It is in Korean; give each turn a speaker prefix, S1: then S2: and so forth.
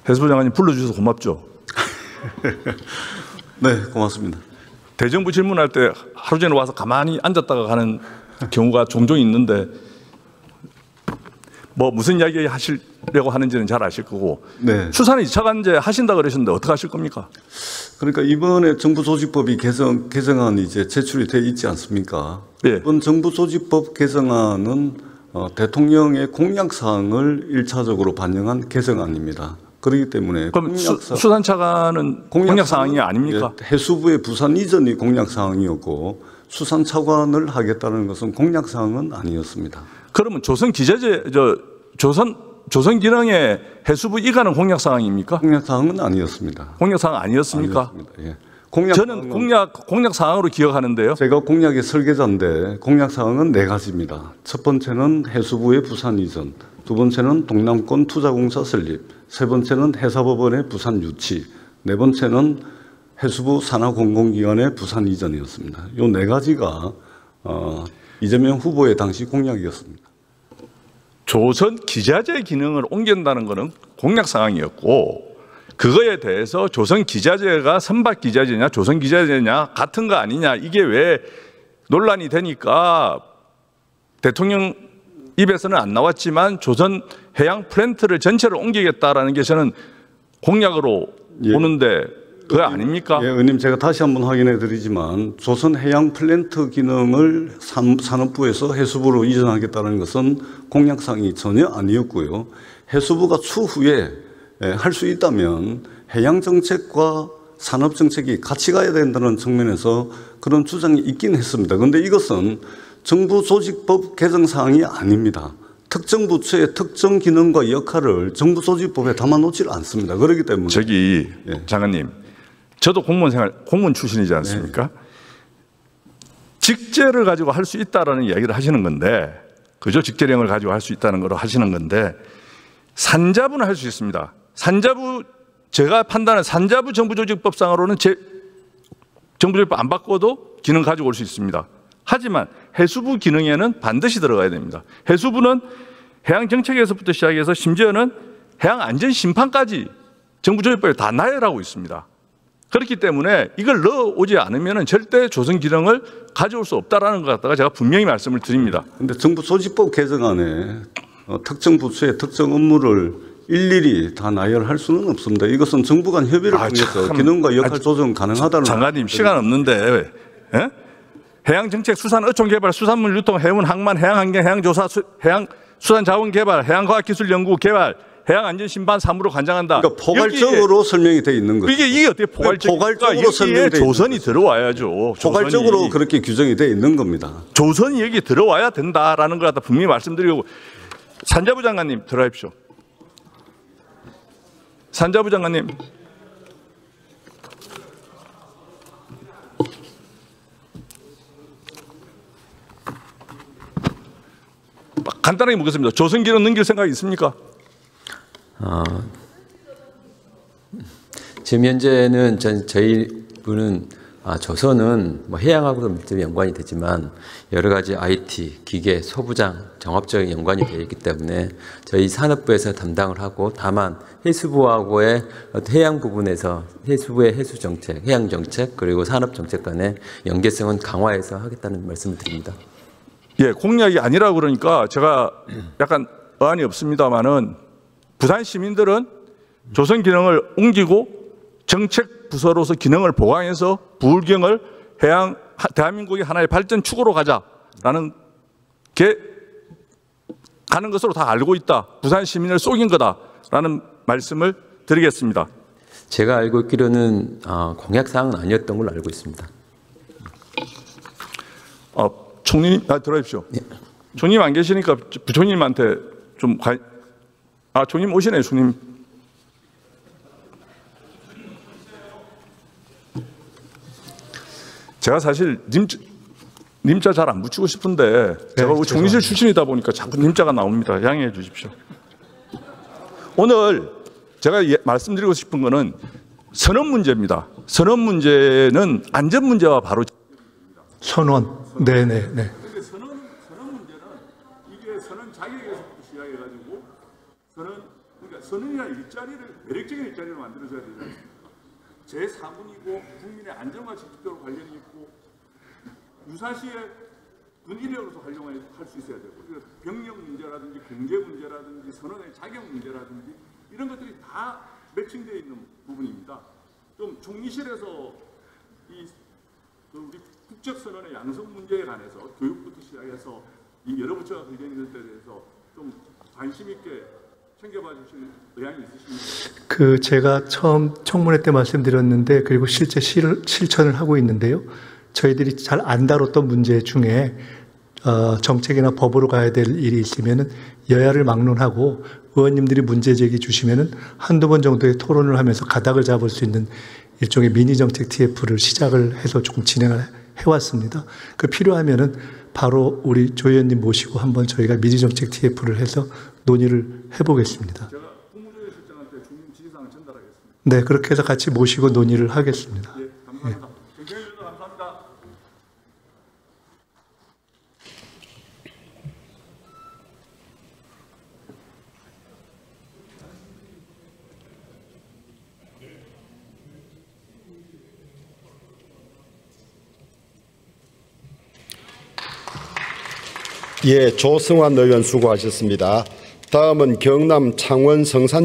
S1: 해수부 장관님 불러주셔서 고맙죠.
S2: 네, 고맙습니다.
S1: 대정부 질문할 때 하루 전에 와서 가만히 앉았다가 가는 경우가 종종 있는데 뭐 무슨 이야기 하시려고 하는지는 잘 아실 거고
S2: 네.
S1: 수산에 2차 관제 하신다 그러셨는데 어떻게 하실 겁니까?
S2: 그러니까 이번에 정부조직법이 개정안이 이제 제출이 돼 있지 않습니까?
S1: 예.
S2: 이번 정부조직법 개정안은 대통령의 공약사항을 1차적으로 반영한 개정안입니다. 그렇기 때문에
S1: 그럼 수산차관은 공약사항이 아닙니까?
S2: 예, 해수부의 부산 이전이 공약사항이었고 수산차관을 하겠다는 것은 공약사항은 아니었습니다.
S1: 그러면 조선기능의 해수부 이관은 공약사항입니까?
S2: 공약사항은 아니었습니다.
S1: 공약사항 아니었습니까?
S2: 예.
S1: 저는 공약사항으로 기억하는데요.
S2: 제가 공약의 설계자인데 공약사항은 4가지입니다. 첫 번째는 해수부의 부산 이전, 두 번째는 동남권 투자공사 설립, 세 번째는 해사법원의 부산 유치, 네 번째는 해수부 산하공공기관의 부산 이전이었습니다. 이 4가지가 이재명 후보의 당시 공약이었습니다.
S1: 조선 기자재 기능을 옮긴다는 것은 공약사항이었고 그거에 대해서 조선 기자재가 선박 기자재냐 조선 기자재냐 같은 거 아니냐 이게 왜 논란이 되니까 대통령 입에서는 안 나왔지만 조선 해양 플랜트를 전체를 옮기겠다라는 게 저는 공약으로 보는데 그거 아닙니까?
S2: 예, 의원님 제가 다시 한번 확인해 드리지만 조선 해양 플랜트 기능을 산업부에서 해수부로 이전하겠다는 것은 공약사항이 전혀 아니었고요. 해수부가 추후에 할 수 있다면 해양 정책과 산업 정책이 같이 가야 된다는 측면에서 그런 주장이 있긴 했습니다. 그런데 이것은 정부조직법 개정 사항이 아닙니다. 특정 부처의 특정 기능과 역할을 정부조직법에 담아놓지 않습니다. 그렇기 때문에
S1: 장관님, 저도 공무원 출신이지 않습니까? 네. 직제를 가지고 할 수 있다라는 이야기를 하시는 건데, 그죠? 직제령을 가지고 할 수 있다는 걸 하시는 건데, 산자부는 할 수 있습니다. 산자부, 제가 판단한 산자부 정부조직법상으로는 정부조직법 안 바꿔도 기능 가지고 올 수 있습니다. 하지만 해수부 기능에는 반드시 들어가야 됩니다. 해수부는 해양정책에서부터 시작해서 심지어는 해양안전심판까지 정부조직법에 다 나열하고 있습니다. 그렇기 때문에 이걸 넣어오지 않으면 절대 조선 기능을 가져올 수 없다라는 것 갖다가 제가 분명히 말씀을 드립니다.
S2: 그런데 정부조직법 개정안에 특정 부처의 특정 업무를 일일이 다 나열할 수는 없습니다. 이것은 정부 간 협의를 통해서 기능과 역할 조정 가능하다는.
S1: 장관님 시간 없는데 예? 해양정책, 수산, 어촌개발, 수산물 유통, 해운, 항만, 해양환경, 해양조사, 해양수산자원개발, 해양과학기술연구 개발, 해양안전심판 사무로 관장한다.
S2: 그러니까 포괄적으로 설명이 돼 있는 거죠.
S1: 이게 어떻게 포괄적으로 설명이 조선이 들어와야죠.
S2: 포괄적으로 그렇게 규정이 돼 있는 겁니다.
S1: 조선이 여기 들어와야 된다라는 걸 갖다 분명히 말씀드리고. 산자부 장관님 들어가십시오. 산자부 장관님. 간단하게 묻겠습니다. 조선 기능 넘길 생각이 있습니까?
S3: 지금 현재는 저희 분은 조선은 뭐 해양하고도 밀접히 연관이 되지만 여러 가지 IT, 기계, 소부장, 정업적인 연관이 되어 있기 때문에 저희 산업부에서 담당을 하고 다만 해수부하고의 해양 부분에서 해수부의 해수 정책, 해양 정책 그리고 산업 정책 간의 연계성은 강화해서 하겠다는 말씀을 드립니다.
S1: 예, 공약이 아니라 그러니까 제가 약간 어안이 없습니다만은 부산 시민들은 조선 기능을 옮기고 정책 부서로서 기능을 보강해서 부울경을 대한민국의 하나의 발전 축으로 가자라는 게 가는 것으로 다 알고 있다. 부산 시민을 속인 거다라는 말씀을 드리겠습니다.
S3: 제가 알고 있기로는 공약사항은 아니었던 걸로 알고 있습니다.
S1: 총리님, 들어주십시오. 네. 총리님 안 계시니까 부총리님한테 좀 총리님 오시네요, 총리님. 제가 사실 님자 잘 안 붙이고 싶은데 제가 네, 총리실 출신이다 보니까 자꾸 님자가 나옵니다. 양해해 주십시오. 오늘 제가 말씀드리고 싶은 거는 선언 문제입니다. 선언 문제는 안전 문제와 바로
S4: 선언. 네네네.
S1: 근데 선언 문제는 이게 선언 자격에서부터 시작해가지고 선언 그러니까 선언이나 일자리를 매력적인 일자리로 만들어줘야 되지 않습니까? 제4군이고 국민의 안전과 직접적으로 관련이 있고 유사시에 군인력으로서 활용할 수 있어야 되고 그러니까 병력 문제라든지 경제 문제라든지 선언의 자격 문제라든지 이런 것들이 다 매칭되어 있는 부분입니다. 좀 총리실에서 우리 국적선언의 양성 문제에 관해서 교육부터 시작해서 이 여러 부처가 관련 있는 데 대해서 좀 관심 있게 챙겨봐 주실 의향이 있으십니까?
S4: 제가 처음 청문회 때 말씀드렸는데 그리고 실제 실천을 하고 있는데요. 저희들이 잘 안 다뤘던 문제 중에 정책이나 법으로 가야 될 일이 있으면은 여야를 막론하고 의원님들이 문제 제기 주시면은 한두 번 정도의 토론을 하면서 가닥을 잡을 수 있는 일종의 미니 정책 TF를 시작을 해서 조금 진행을 해왔습니다. 필요하면은 바로 우리 조 의원님 모시고 한번 저희가 미니 정책 TF를 해서 논의를 해보겠습니다.
S1: 제가 국무조회 실장한테 주민 지시사항을 전달하겠습니다.
S4: 네, 그렇게 해서 같이 모시고 논의를 하겠습니다.
S1: 예, 감사합니다. 정경일 의원 감사합니다.
S5: 예, 조승환 의원 수고하셨습니다. 다음은 경남 창원 성산